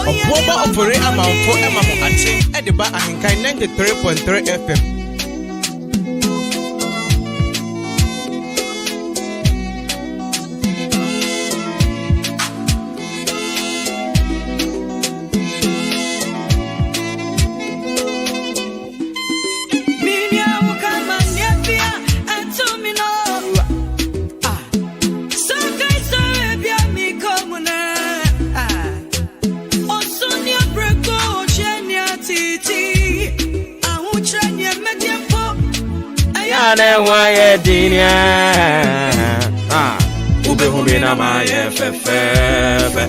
Obuoba Ofori Amanfo Maakye Ediba Ahinkai 93.3 FM. Why dinia ube humina maye fefe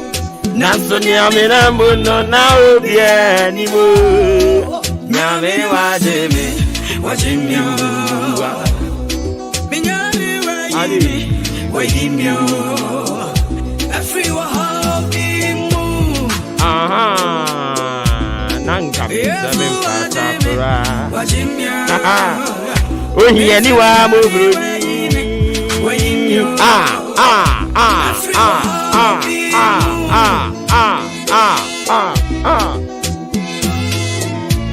Nansonia minambu no na obie ni mo nyame wajimi ali wajimi afriwa habimu nanga mzame mfata pura wajimi oh here ni wa mo bro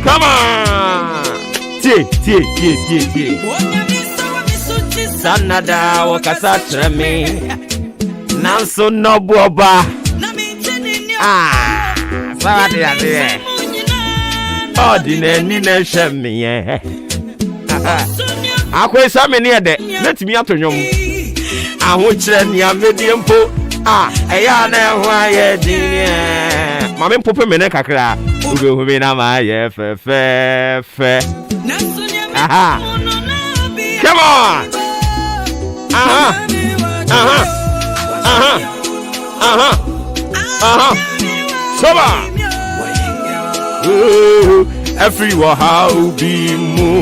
come on tie sanada wakasa treme nanso no boba sawade ade ordinary na sheme akwesa me ne de letimi atonyom aho kire ne amediempo eya na ho aye din mame pope me ne kakra ube me na ma ye fe come on soba everywhere how be mo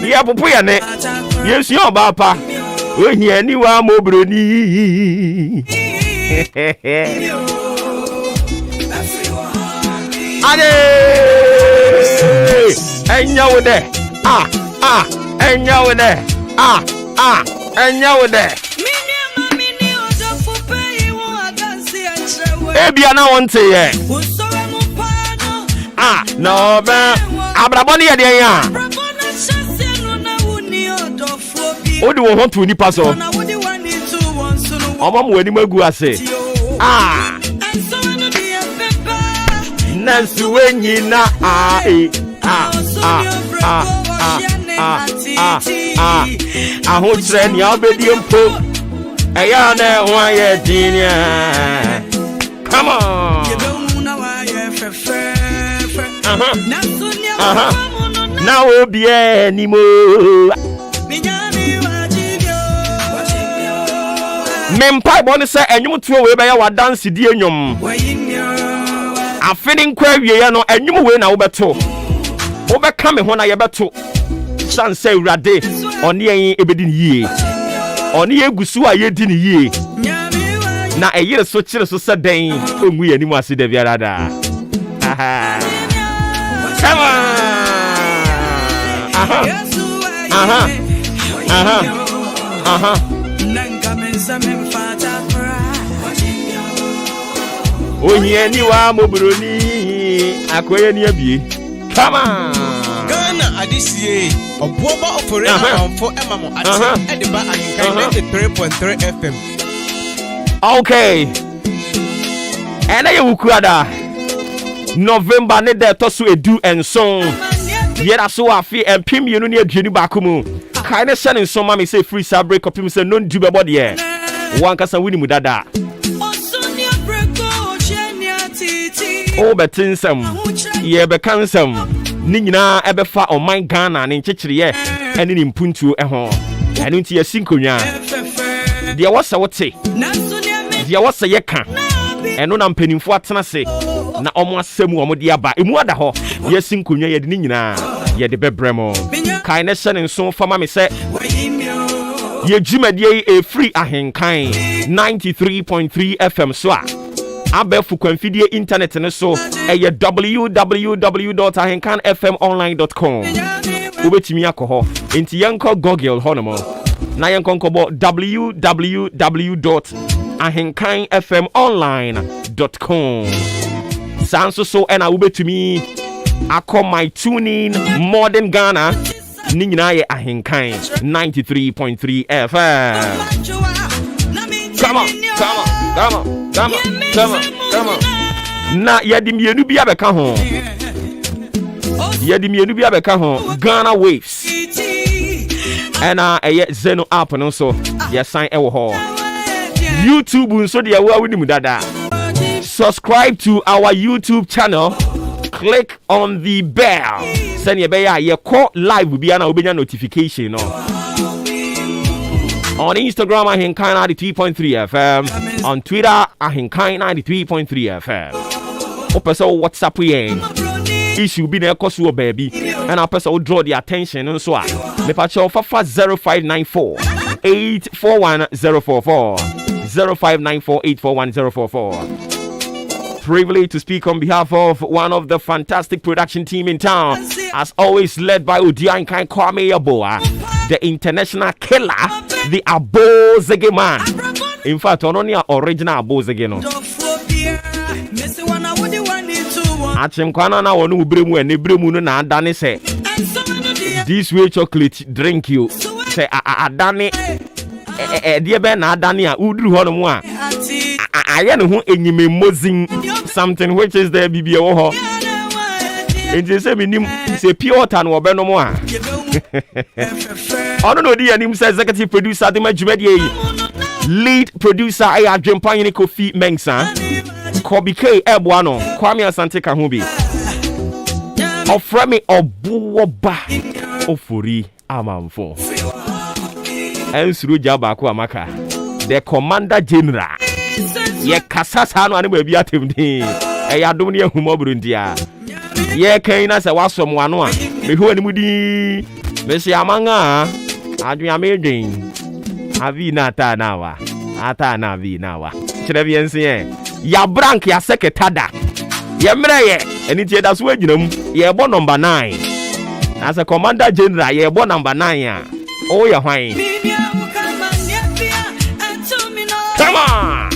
ya popo ya ne yesu yo ba pa ohia ni wa mo broni ade enya wo de enya wo de enya wo de ebia na wonte ye no ba abraboni ye de yan odi wo ho to ni paso omo mo ani magu ase nansu wenyina aho tre ni obedi mpo eya na ho aye dinia come on now obie ni mo mempai boni se enyum tuo we be ya wa dance di enyum afini nkwa wie ya no enyum we na wo beto wo be ka me ho na ye beto chance urade oni yen ebedi ni yie oni egusu a ye di ni yie na eyire so kire so se den ongu ye ni mu ase da biara da come on ohie ni wa mobroni akoye ni abie come on Ghana adisie Obuoba Ofori Amanfo Maakye Ediba Ahinkai 93.3 FM. Okay and I wukuada November ne de toso edu enson yera so afi empim yenu ne aduani bakomu kai ne sene nson ma me say free sabre copy say no do bebo de wan kasa wini mu dada Obetinsem, ye bekansem, Nina ebefa o my Ghana and Chichrie, and in Puntu ehon, and into a sinkunya. There was a what say, there was a yeka, and no I'm penning for Tanase, na almost semu omodia imwada ho, yes, sinkunya ye nina, ye de bebremo, kindness and so for mammy say. Ye Jimadiye a free ahenkai 93.3 FM swa. Abe fukwamfidie internet ne so eye www.ahenkanfmonline.com. Ubetimi akoho enti yanko Google honomo. Na yanko kobo www.ahenkanfmonline.com. Sanso so ena ubetimi akọ my tuning modern Ghana. Nina ye ahenkai 93.3 FM. Come on. Na yadimienu bi abeka ho. Ghana Waves. Ena eye Zeno app no so ye sign ewo ho. YouTube nso de yawo awunim dada. Subscribe to our YouTube channel. Click on the bell. Send your bear, your call live will be an obedient notification. No? On Instagram, I think 93.3 FM. On Twitter, I think 93.3 FM. Opesa WhatsApp yen. Issue be there cause you baby. And our person will draw the attention and so on. Me pacho fafa 0594 841 044 0594 841 044. Privileged to speak on behalf of one of the fantastic production team in town, as always led by Udiankai Kwame Yaboa, the international killer, the Abozege man. In fact, only original Abozege no. Achimkwana na wonu ubremu ene bremu no na adane se. This way chocolate drink you. Say adane die be na adane a udru ho no mu a. Aye no ho enyime mozin something which is there bibia wo ho. Enti se minim se pure water no obe no mo a. Ono no di anim se executive producer de majumedie lead producer ay adwempan ni Kofi Mensah. Kobi K ebo ano Kwame Asante ka ho bi. Ofremi Obuoba Ofori Amanfo. Ensuru jaba ko amaka. The Commander General. Ye kasasa no ane ba bi atemdi. E ya dom ne ahuma burundia. Ye kan na se wasom wano a. Me hu animu di. Me se amanga. Adwen amedwen. Avi na ta na wa. Ata na vi na wa. Kire bi ense ya brank ya seketada. Ye mre ye. Eni tie da so aginam. Ye bo number 9. As a Commander General ye bo number 9 a. Oh ya hwan. Come on.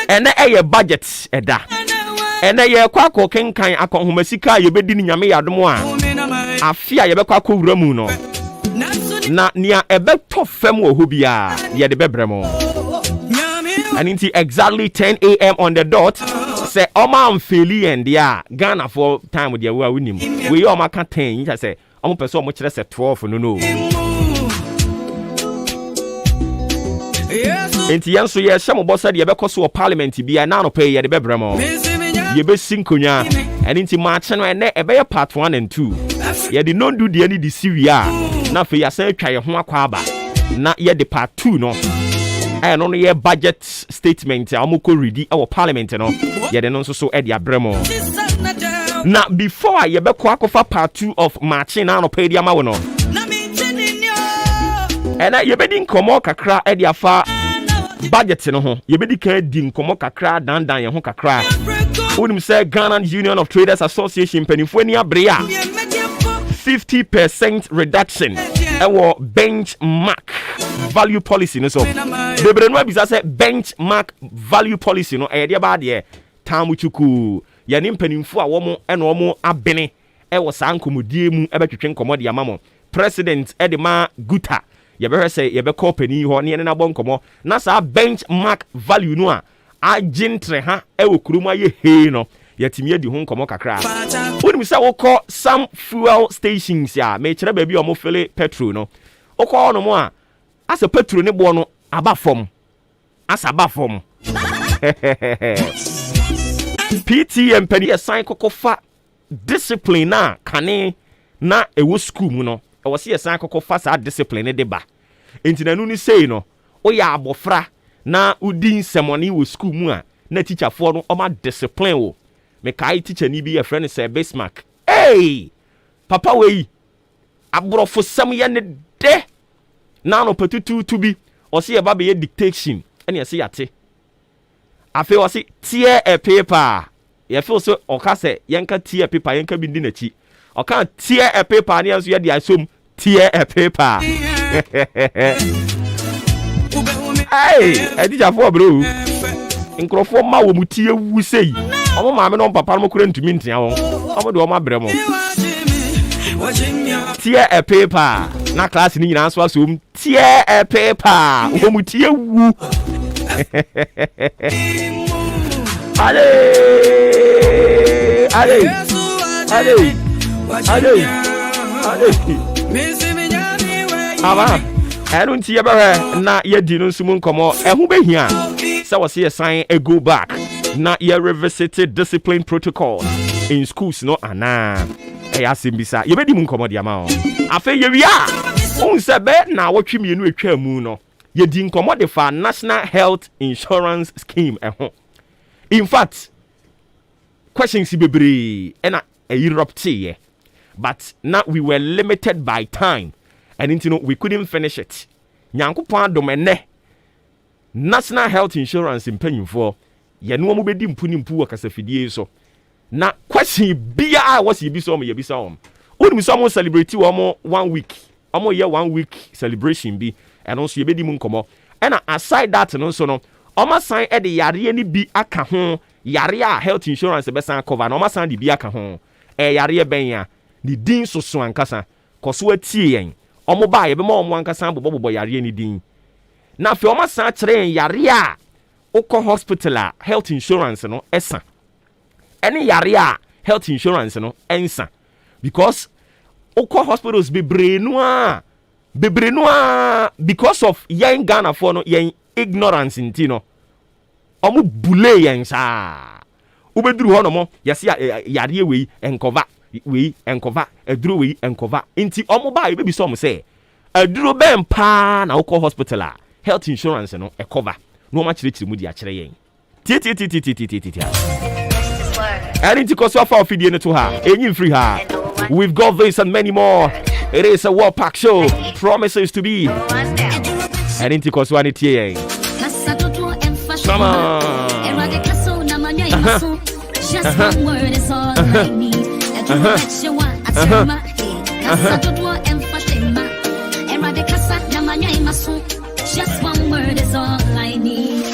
And a budget eda. And a kwako kenkan akonhumasika yebedi ni nyame yadom a. Afia yebekwa ko wuramu no. Na nia ebeto fam wo hobia ye de bebremo. And into exactly 10 a.m. on the dot. Say Oma amfeli and ya Ghana for time with your winning. We all can 10. You say I'm person much less at 12 no. Enti yanso ye shamo bossa de yebekọ so parliament bia na no pay ye de bebremo. Yebe sinkonya. And into March no ene ebe part 1 and 2. Ye de no do de ani de siria. Na fe ya say twa ye ho akwa aba. Na ye de part 2 no. And on your budget statement, Amoko ready our parliament, no, yet and also so Eddie Abremo. Now, before you be for part 2 of marching on pay the amount, and you be din komo kakra Eddie Afa budget, no, you be din komo kakra dan your home kakra. Wouldn't say Ghana Union of Traders Association Penifwania Brea 50% reduction. Our benchmark value policy no so the brand we say benchmark value policy no e dey ba de tamuchuku ya ni mpanimfo a wo mo abene e wo san komodie mu e betwetwe nkomo de amamo president Edema Guta ye be say ye be company ho ne na bonkomo na sa benchmark value no a agintre ha e wo kuruma ye he no yɛtumi adi ho nkɔmmɔ kakra wonim sɛ wokɔ some fuel stations a mekyerɛ baabi a ɔmo fele petrol no wokɔ hɔ no mu a asa petrol ne boɔ no aba fam asa aba fam PTM pani ɛsan kɔkɔfa discipline na kane na ɛwɔ school mu no ɛwɔ sɛ yɛsan kɔkɔfa saa discipline ne de ba enti na no ni sei no woyɛ abɔfra na udi nsɛmɔne wɔ school mu a na teacherfoɔ no ɔma discipline wo mekai teacher ni bi yɛ frɛ no sɛ Bismarck hey papa wei aborɔfo sɛm yɛ ne de na no patututu bi ɔse yɛba bɛyɛ dictation ɛne ɛse yɛate afei ɔse tear a paper yɛfeel sɛ ɔka sɛ yɛnka tear paper yɛnka bi ndi n'akyi ɔka tear a paper ne yɛnso yɛde asom tear a paper hey teacherfoɔ bro nkurɔfoɔ ma wɔ mu tie wu sei ɔmo maame no papa no kura ntumi ntia wɔn ɔmo de ɔmo abrɛ mo tear a paper na class ni nyinaa so asom tear a paper wɔ mu tie wu ale aba ɛno nti yɛbɛhwɛ na yɛdi no nso mu nkɔmmɔ ɛho bɛhia sɛ wɔse yɛsan go back na yɛrevisit discipline protocol in schools no anaa ɛyɛ asɛm bi sa yɛbɛdi mu nkɔmmɔ de ama wo afei yɛwie a wohu sɛ bɛ na wɔtwe mmienu atwa mu no yɛdi nkɔmmɔ de fa national health insurance scheme ɛho in fact questions bebree ɛna erupted but now we were limited by time and we couldn't finish it nyankopɔn adom national health insurance mpanyimfoɔ yɛno mo bɛdi mpu wɔ kasafidie so na question bia a wɔsi bi so yɛbisa wɔn wonim so mo celebrate wɔn 1 week ɔmo yɛ 1 week celebration bi ɛno nso yɛbɛdi mu nkɔmmɔ ɛna aside that no nso no ɔma san de yare ni bi aka ho yare a health insurance bɛsan cover na ɔma san de bi aka ho yare bɛn a ne din soso ankasa kɔso atie yɛn ɔmo ba yɛbɛma ɔmo ankasa bobɔ yare ni din na afei ɔma san kyerɛ yare a wokɔ hospital a health insurance no ɛsa ɛne yare a health insurance no ɛnsa because wokɔ hospitals bebree no a because of yɛn Ghana for no yɛn ignorance nti no ɔmo bule yɛn saa wobɛduru hɔ no mo yɛse yare wei ɛnkɔva aduro wei ɛnkɔva nti ɔmo ba yɛbɛbi sɛ ɔmo sɛ aduro bɛn paa na wokɔ hospital a health insurance no ɛkɔva na ɔmo akyerɛkyerɛ mu de akyerɛ yɛn tie ɛne nti kɔ so afa ofidie no to ha ɛnyi mfiri ha we've got this and many more. It is a World Pack show. Promises to be. And into Koswani TA. Come on. Just one word is all I need. Just one word is all I need.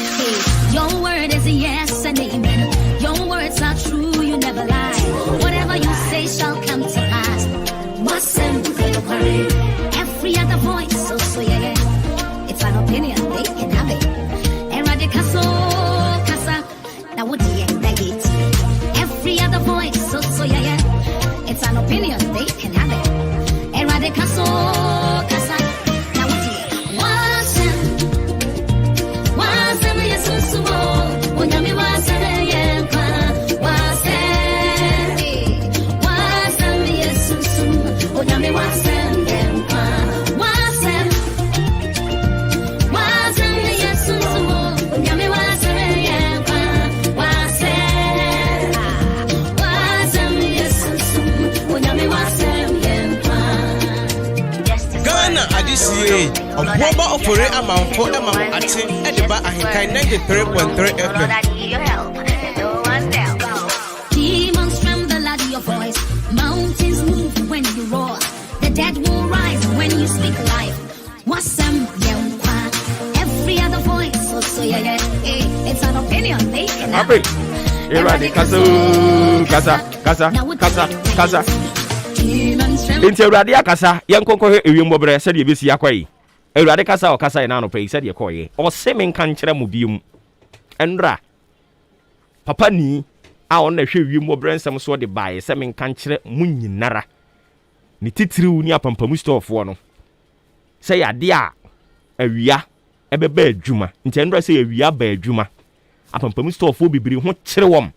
Your word is a yes and amen. Your words are true, you never lie. Whatever you say shall come to pass. Every other voice, so yeah. It's an opinion, they can have it. Now what do you it? Every other voice, so yeah. It's an opinion, they can have it. Now what do you Obuoba Ofori Amanfo Ate Ediba Ahinkai 93.3 FM. Demons tremble at your voice. Mountains move when you roar. The dead will rise when you speak life. Wasam Yankwa. Every other voice also yeah. It's an opinion they can have. Kasa. Inti Ewurade akasa yenkonko ewiembobre se de besi akwai Ewurade kasa o kasa ina no pɛ se de kɔye o se men kan kyerɛ mu biom enra papa ni a on na hwe wiem obrensem so de bae se men kan kire munyinara ni titiriw ni apampamu store fo no se ya de a awia ebeba adwuma nti ndra se awia ba adwuma apampamu store fo bibiri ho kire wom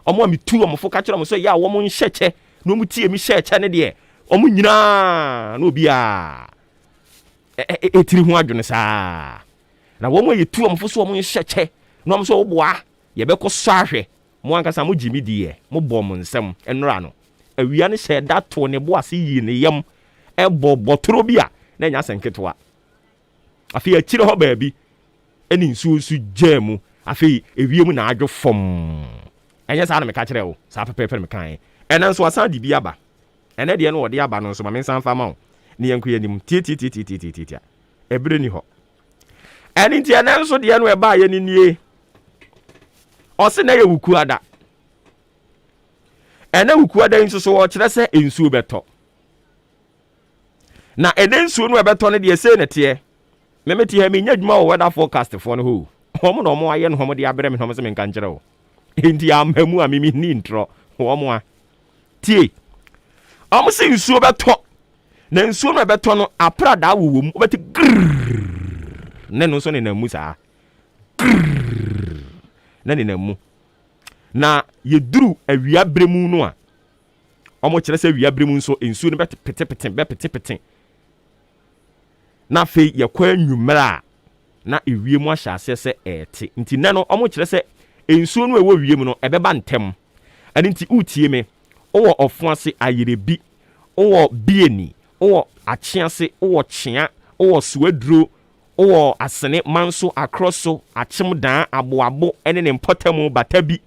omo ametu omo fo ka kire omo so ya wo mo nhyeche no mu tie mi hyeche ne de omo nyina no bia etiri ho adwene saa na wo mo yetu omo fo so omo nhyeche no omo so oboa ye be ko so ahwe mo ankasa mo jimi die mo bɔ mo nsɛm enra no awia ne hyɛ da to ne bo ase yi ne yam ɛbɔ bɔtoro bi a na nya senketwa afi akire hɔ baabi ɛni nsuo su gyamu afi ewiem na adwo fom ɛnyɛ saa na me ka kyerɛ wo saa pepepe me kan ɛna nso asan di bi aba ɛna de no wɔde aba no nso ma me nsan fa ma wo ne yanko yanim tie ebire ni hɔ ɛni nti ɛna nso de no ɛba yɛ ni nie ɔse na yɛ wukuada ɛna wukuada nso so ɔkyerɛ sɛ ensuo bɛtɔ na ɛna nsuo no ɛbɛtɔ no deɛ sɛ ne teɛ memeti ha menya dwuma wɔ weather forecast fo no ho ɔmo na ɔmo ayɛ no ɔmo de abrɛ me ɔmo sɛ menka nkyerɛ wo enti amamu a mimi ni ntro ɔmo a tie ɔmo sɛ nsuo bɛtɔ na nsuo no ɛbɛtɔ no aprada wowɔ mu ɔbɛte ne no so ne na mu saa na ne na mu na yeduru awia bremu no a omo kire se awia bremu nso ensuo no pete na fe yakwa anwumra na ewie mu ahyase se ete nti na no omo kire se ensuo no ewo wie mu no ebeba ntem ani nti utie me owo ofuase ayerebi owo bieni owo akyease owo kyea owo suaduro owo asene manso akroso achimdan aboabo ene ne mpotamu batabi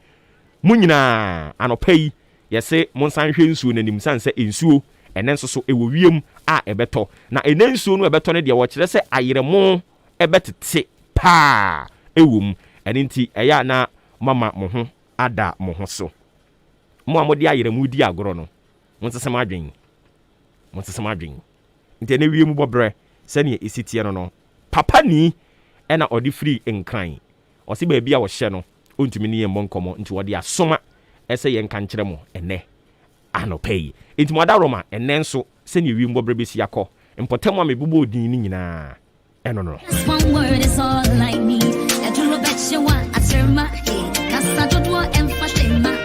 munyina anopai yese monsan hwe nsuo nanim sanse ensuo ene nso so ewo wiem a ebeto na ene nsuo no ebeto ne de wo kire se ayeremo ebetete pa ewum ene nti eya na mama mo ho ada mo ho so mo amode ayeremo di agoro no monsesem adwen nti ne wiem bobre se ne esitie no papa ni ena odi free nkran osi ba bia wo hye no ontumi ne yembo nkomo nti wode asoma ese ye nka nkyere mo ene anopai nti mo da roma ene nso se ne wi mbobre besi yakọ mpotam a mebubo odin ni nyina eno no one word is all I need and to bet you want aterma kasa dodo emfashema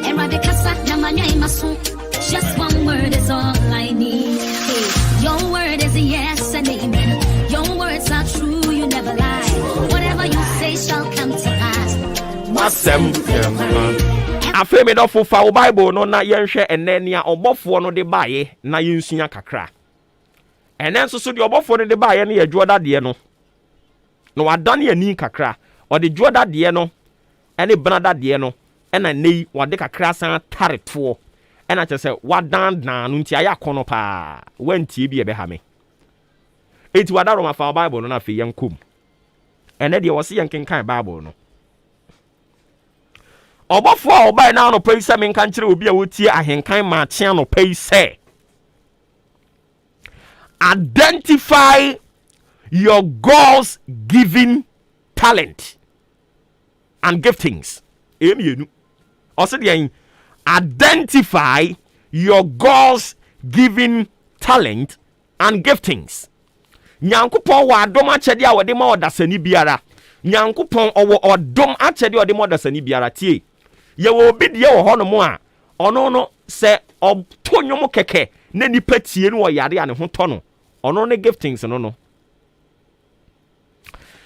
erade kasa na manya imaso just one word is all I need your word is a yes and amen. Your words are true, you never lie. Whatever you say shall come to pass. Masem afi me do fofa o Bible no na yenhwe enenia obofo no de baaye na yensua kakra. Enen so de obofo no de baaye na yadwoda de no. No wadane ani kakra. O de dwoda de no ene brada de no ena nei wade kakra san tareto. Ena kyese wadan dan no nti ayakono pa. Wantie bi ebe ha me. Eti wadaro ma fa Bible no na fe yankum. Ene de wo se yankenkan Bible no. Obofo a obai na no pay se menkan kire obi a wotie ahenkan ma kye no pay se. Identify your God's given talent and giftings. Emienu. Ose de identify your God's given talent and giftings. Nyankopon wa adom akyede a wode ma odasani biara. Nyankopon owo odom akyede ode ma odasani biara tie. Ye wo obi de wo ho no mo a ono no se otonwom keke na nipa tie no yare a ne ho to no. Ono ne giftings no no.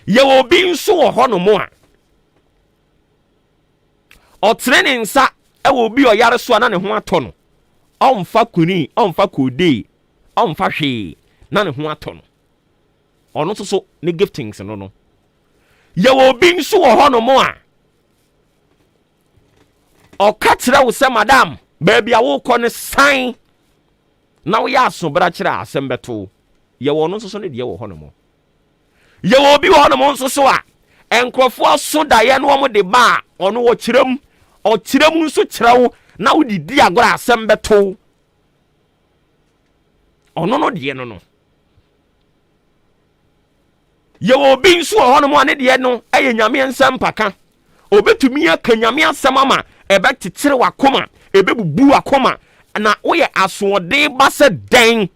Ye wo obi nso wo ho no mo a otrene nsa e wo obi oyare so na ne ho ato no. Omfa kuni, omfa kode, omfa hwe na ne ho ato no. Ono so ne giftings no no. Ye wo bi nso wo ho no mo a. O ka kire wo se madam, baby a wo kɔ ne san. Na wo ya so bra kire asem beto. Ye wo no so ne de wo ho no mo. Ye wo bi wo no mo nso so a. Enkrofo so da ye no mo de ba, ono wo kirem, o kirem nso kire wo na wo di agora asem beto. Ono no de no no. Ye wo bi nso ho no mo ane de no eye nyame nsem paka obetumi aka nyame asem ama ebe titire wakoma ebe bubu wakoma na woyɛ asoɔden ba sɛ den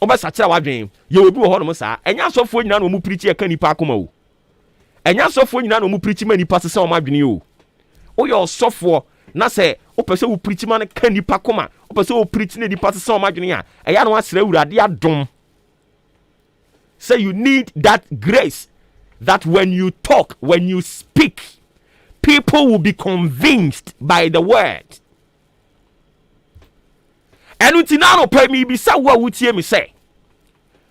wobɛsakyerɛ wadwen yɛ obi wɔ hɔ nom saa ɛnyɛ asɔfoɔ nyinaa na ɔmu pirikyi ɛka nipa akoma o ɛnyɛ asɔfoɔ nyinaa na ɔmu pirikyi ma nipa sesɛ ɔmo adwene o woyɛ ɔsɔfoɔ na sɛ wopɛ sɛ wo pirikyi ma no ka nipa koma wopɛ sɛ wo pirikyi na nipa sesɛ ɔmo adwene a ɛyɛ no asrɛ Awurade adom. So you need that grace that when you talk, when you speak, people will be convinced by the word. And utinano pay me be sa wa wutie me say.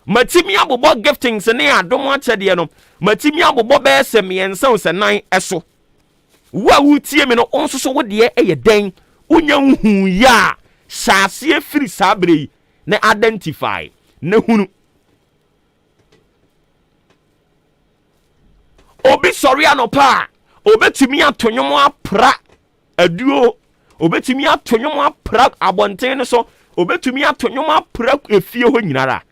Matimi abobo giftings ne adom akyede no. Matimi abobo be se me ensa se nan eso. Wa wutie me no onso so wo de eye den. Unya hu ya shase afiri sabre na identify na hunu. Obi sorry anopa obetumi atonyomo apra aduo obetumi atonyomo apra abonten ne so obetumi atonyomo apra efie ho nyinara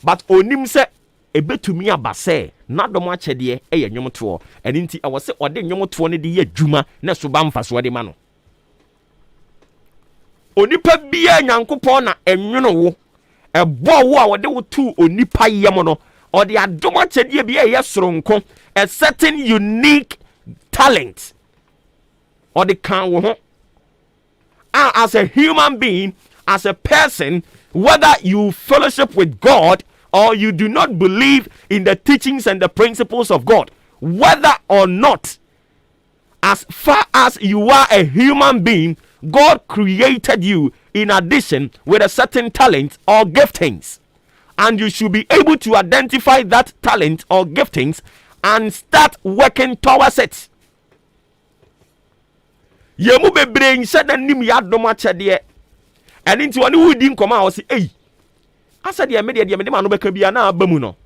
but onim se ebetumi abase nadom akyede eye nwomoto eni nti awo se ode nwomoto ne de ye adwuma na so ba mfaso de ma no onipa bia nyankopon na enwono wo ebo wo a wode wo tu onipa yem no or the adomachedia be a soronko a certain unique talent or the can as a human being, as a person, whether you fellowship with God or you do not believe in the teachings and the principles of God, whether or not, as far as you are a human being, God created you in addition with a certain talent or giftings. And you should be able to identify that talent or giftings and start working towards it. Yemu be brain said and nim ya do much de. And into one who didn't come out say, hey, I said the media the man no be bia na abamu no.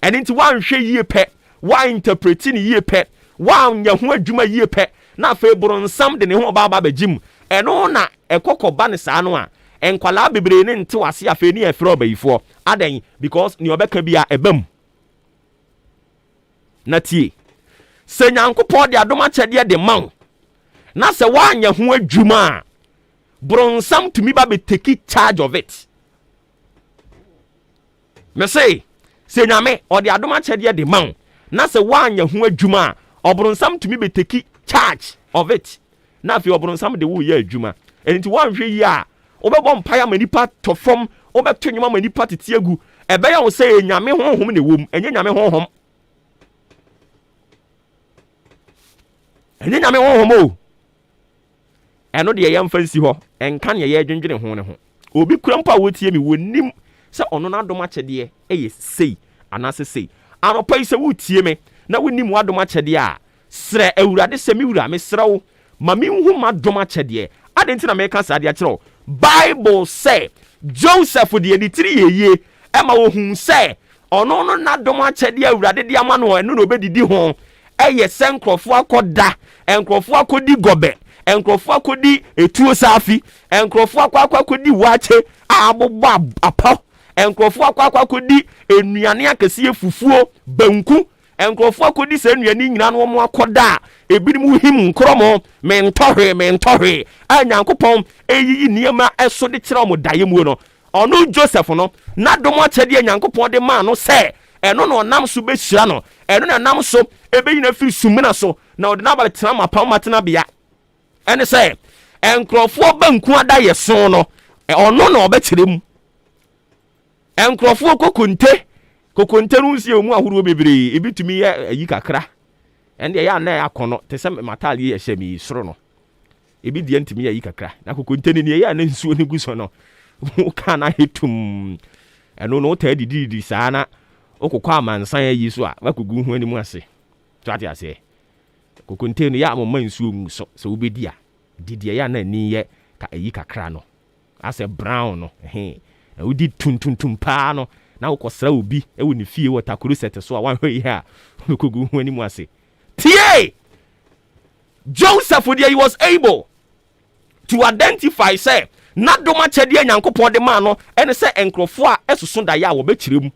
And into one hwe ye pe, one interpreting ye pe, one ya ho adwuma ye pe, na fe bronsam de ne ho ba begim. Eno na ekokoba ne saa no a enkwala bebre ne nte wase afa ni afro bayifo adan because ni obeka bia ebam na tie se nyankopɔ de adom akyɛde de man na se wanya ho adwuma bronsam tumi ba be take charge of it me say se nyame ɔde adom akyɛde de man na se wanya ho adwuma bronsam tumi be take charge of it na fi bronsam de wo ye adwuma enti wanhwe yi a obebo mpaya manipa to from obeto nyuma manipa tete agu ebeya wo say nyame honhom ne wom enye nyame honhom enye nyame honhom o eno de ye mfansi ho enka ne ye dwendwene ho ne ho obi kurampa wotie mi wonim se ono na adom akyede eye sei anase sei anopa ise wotie me na wonim wadom akyede a sre awurade se mi wura me sre wo ma me hu madom akyede adenti na me ka sa de akyerɛ Bible say Joseph de editiri yeye ema wo hu say ono no na dom akyede awurade de ama no eno no obedidi ho eye se nkrofo akoda enkrofo akodi gobe enkrofo akodi etuo safi enkrofo akodi wache abobo apa enkrofo akodi enuane akese fufuo banku enkrofo akodi se enuane nyina no mo akoda ebinim him nkromo mentohwe anyankopon eyiyi niema eso de kire mo daye mu no ono Joseph no na dom akyede anyankopon de ma no se eno no nam so be hyira no eno na nam so ebeyina firi sumina so na ode na ba tena mapam matena bia ene se enkrofo banku ada yeso no ono na obekire mu enkrofo kokonte no nsie mu ahuru bebre ebitumi ayi kakra ende ya na akono te se matali ye hye mi soro no ebi die ntimi ayi kakra na kokonte ni ya na nsuo ne guso no ka na hetum eno no ta didi saa na okokwa amansan ayi so a wakogu hu animu ase to ate ase kokonte no ya amoma nsuo mu so obedi a didi ya na ni ye ka ayi kakra no ase brown no udi tuntuntum pa no na ukosra obi ewu ni fie watakuru sete so a wanhwe yi a kogu hu animu ase tie Joseph he was able to identify say na doma chede nyankopon de ma no ene se enkrofo a esusu da ya wo bekirem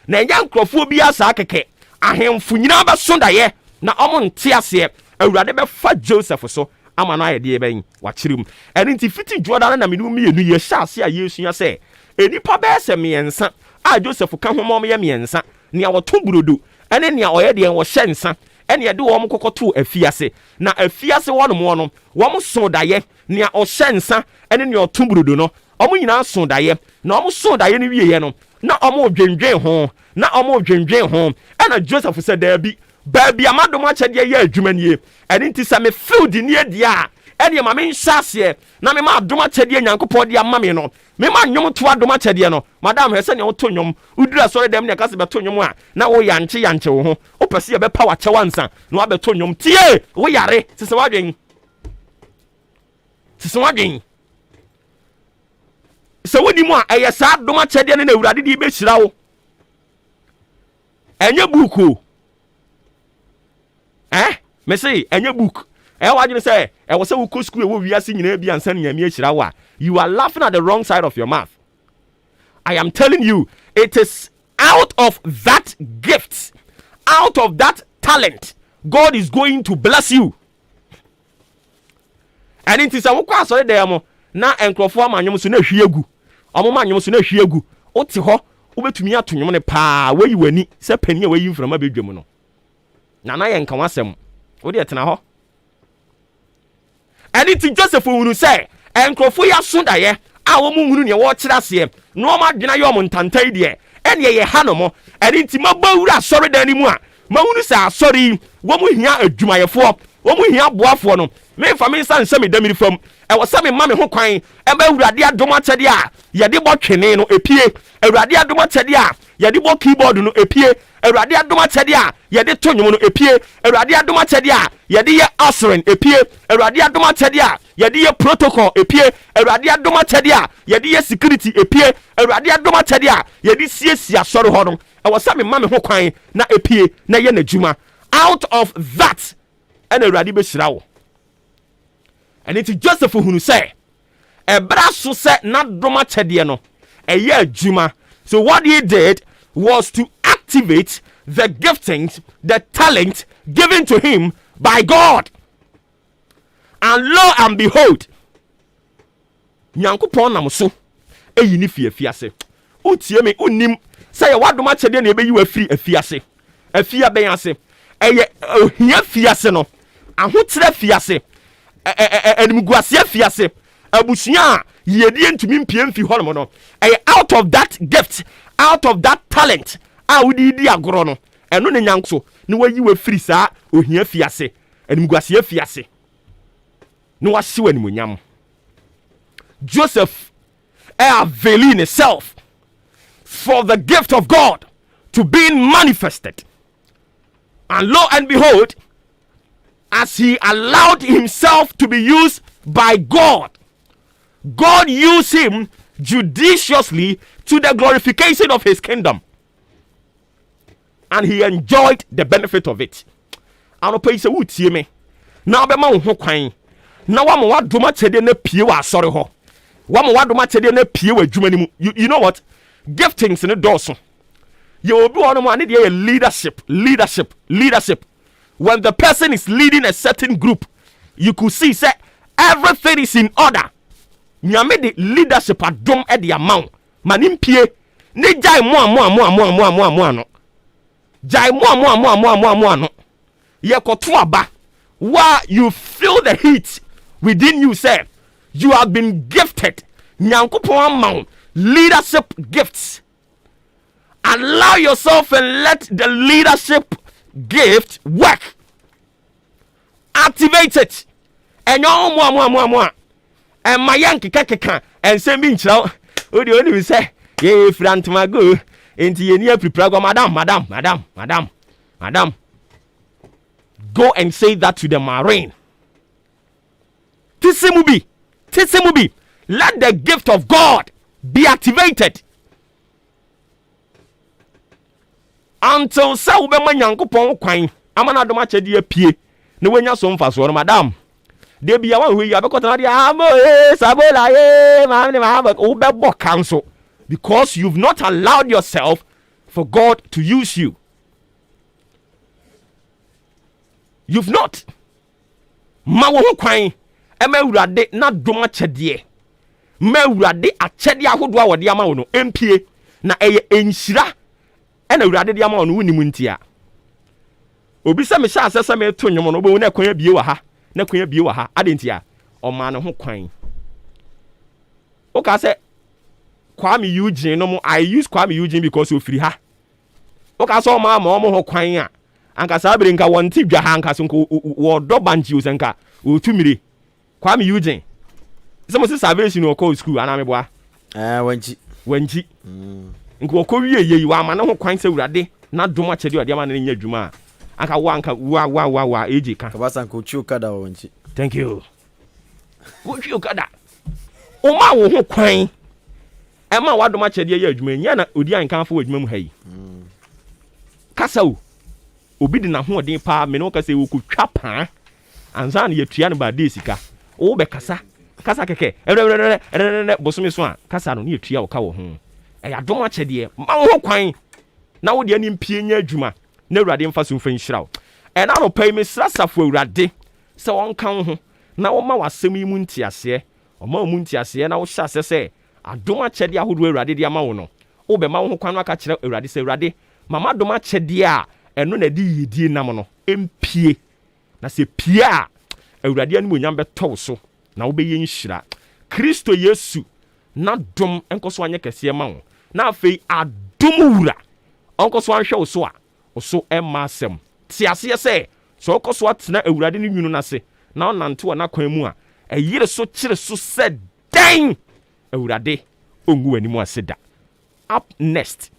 na nyankrofo bi asa keke ahemfo nyina ba so da ye na omo nte ase awurade bɛfa Joseph so ama no ayɛ deɛ bɛn wakyerɛ mu ɛno nti fiti dwoɔda na menu mmienu yɛhyɛ ase a yɛsua sɛ enipa bɛyɛ sɛ mmiɛnsa a Joseph ka ho ma ɔmyɛ mmiɛnsa nea wɔto burodo ɛne nea ɔyɛ deɛ wɔhyɛ nsa ɛne yɛde wɔn kɔkɔto afiase na afiase wɔnom no wɔn so daeɛ nea ɔhyɛ nsa ɛne nea ɔto burodo no wɔn nyinaa so daeɛ na wɔn so daeɛ no wieɛ no na wɔn dwendwen ho ɛna Joseph sɛ daabi baabi amadom akyɛdeɛ yɛ adwuma nie ɛne nti sɛ me field nie deɛ a ɛne ma me nhyɛ aseɛ na me ma adom akyɛdeɛ Nyankopɔn de ama me no me ma nnwom to adom akyɛdeɛ no madam hɛ sɛ ne woto nnwom wodura sɔre dɛm ne ka sɛ bɛto nnwom a na wo yankye wo ho wopɛ sɛ yɛbɛpa wakyɛ wansa na wabɛto nnwom tie wo yare sesɛ wadwen sɛ wodi mu a ɛyɛ saa adom akyɛdeɛ no na Awurade de bɛhyira wo ɛnyɛ buuko me say enye book wagene say e wo say wo ko school e wo wiase nyina bi ansa nyame ahyira wo a you are laughing at the wrong side of your mouth. I am telling you, it is out of that gift, out of that talent, God is going to bless you. And it is a wo kwa so dey mo na enkrofo amanyom so na hwiegu omo manyom so na hwiegu oti ho wobetumi atonyom ne pa wayi wani se pani a wayi mframa bedwam no na yɛ nka wasɛm wode ɛtena hɔ ɛne ti Joseph wunu sɛ ɛnkrɔfo yɛ so daeɛ a wɔn mu nea wɔkyerɛ aseɛ na wɔn adwena yɛ wɔn ntantan deɛ ɛne yɛ ha no mo ɛne ti mabɔ wura asɔre dan mu a mahunu sɛ asɔre yi wɔn mu hia adwumayɛfoɔ wɔn mu hia boafoɔ no memfa me nsa nsɛ me damiri fam ɛwɔ sɛ me ma me ho kwan ɛbɛ Awurade adom akyɛdeɛ a yɛde bɔ twene no epie Awurade adom akyɛdeɛ a yɛde bɔ keyboard no epie Awurade adom akyɛdeɛ a yɛde to nnwom no epie Awurade adom akyɛdeɛ a yɛde yɛ offering epie Awurade adom akyɛdeɛ a yɛde yɛ protocol epie Awurade adom akyɛdeɛ a yɛde yɛ security epie Awurade adom akyɛdeɛ a yɛde siesie asɔre hɔ no ɛwɔ sɛ me ma me ho kwan na epie na yɛ n'adwuma out of that ɛna Awurade bɛhyira wo ɛne ti Joseph hunu sɛ ɛbra so sɛ n'adom akyɛdeɛ no ɛyɛ adwuma. So what he did was to activate the giftings, the talent given to him by God. And lo and behold, Nyankopɔn nam so eyi ni fiase. Utie me unim sɛ yɛ wadom akyɛdeɛ na ebeyi wa firi afiase. Afia bɛn ase. Ɛyɛ ohia fiase no. Ahokyerɛ fiase. Animguaseɛ fiase. Abusua yɛdie ntumi mpie mfi hɔ no out of that gift, out of that talent a wodi di agoro no ɛno ne nyanko ne wayi wa firi saa ohia fiase animguaseɛ fiase ne wahye w'animonyam. Joseph availing himself for the gift of God to be manifested, and lo and behold, as he allowed himself to be used by God, God used him judiciously to the glorification of his kingdom, and he enjoyed the benefit of it. Ano pay se wutie me na obema wo ho kwan na wa mo wadoma kyede na pie wa asɔre hɔ wa mo wadoma kyede na pie wa adwuma ni mu. You know what, giftings ne dɔso ye obi wo no mo ane de leadership. When the person is leading a certain group, you could see say everything is in order. Nyame de leadership adom e de amount manimpie ne jai mo ano jai mo ano ye koto aba where you feel the heat within you, say you have been gifted Nyankopɔn amount leadership gifts. Allow yourself and let the leadership gift work. Activate it. And mo and my yankee kaka and send me nchira o de oni say ye front ma go enti ye near prepare go madam go and say that to the marine. Tisimubi, let the gift of God be activated until sa wo be ma Nyankopɔn kwan amana dom akyɛde apie na wanya so mfa so no madam de bia wan hwe ya be kotana de amo sabola ma be cancel because you've not allowed yourself for God to use you. You've not. ma wo ho kwan ema awurade na dom akyɛdeɛ ma awurade akyɛdeɛ ahodo a wɔde ama wo no empie na ɛyɛ enhyira ɛna awurade de ama wo no wonim ntia obi sɛ me hyɛ asɛsɛ me to nwom no obo na kwan abie wɔ ha adentia ɔma ne ho kwan o ka sɛ Kwame Eugene no mo I use Kwame Eugene because ofiri ha o ka sɛ ɔma ho kwan a anka saa bere nka wɔnte dwa ha anka so nko wɔdɔ banchi osenka otumire Kwame Eugene sɛ mo se salvation no call school ana me boa wanchi nko okɔ wie yeye wa ama ne ho kwan sɛ awurade na dom akyɛde ɔde ama ne nya adwuma anka wa eje ka kabasa nko chiokada wanchi thank you wo chiokada o ma wo ho kwan ema wa dom akyɛde ya adwuma nya na odi anka afọ adwuma mu ha yi kasa o obi di na ho odin pa me no kasa wo ko twa pa anza na yetua ne ba de sika wo be kasa keke bosome so a kasa no na yetua wo ka wo ho ya dom akyɛde ma wo ho kwan na wo de ani mpie nya adwuma na awurade mfa so mfa nhyiraw ɛna no pɛ me srasafo awurade sɛ wɔnka wo ho na wo ma wasɛm yi mu ntiase ɔma mu ntiase na wo hyɛ asɛ sɛ adom akyɛde ahodo awurade de ama wo no wo be ma wo ho kwan no aka kyerɛ awurade sɛ awurade mama dom akyɛde a ɛno na de yidie nam no empie na sɛ pie a awurade anu onyam bɛtɔw so na wo be yɛ nhyira Kristo Yesu na dom enkoso anye kɛse ma wo na afei adom wura onkoso anhwɛ wo so a wo so ɛma asɛm tiase sɛ so okoso atena awurade ne nwunu na se na onante wɔ na kwan mu a ɛyere so kyere so sɛ dan awurade ongu wani mu aseda up next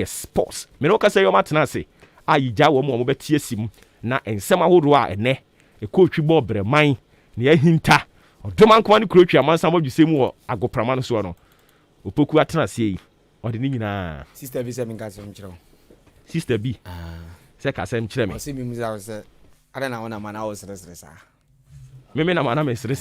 sports me no ka sɛ yo matena ase ayigya wo mo betie sim na ensɛm ahodo a ɛnɛ ekotwi bɔ breman na yahinta ɔdɔman koma ne kurotwi amansa modwusem wɔ agoprama no so no opoku atena ase yi ɔde ne nyinaa sister bi sɛ minka sɛ mkyerɛ sister bi sɛ ka sɛ mkyerɛ me ɔsɛ bi mu sɛ ada na wona mana wo sere saa me na mana me sere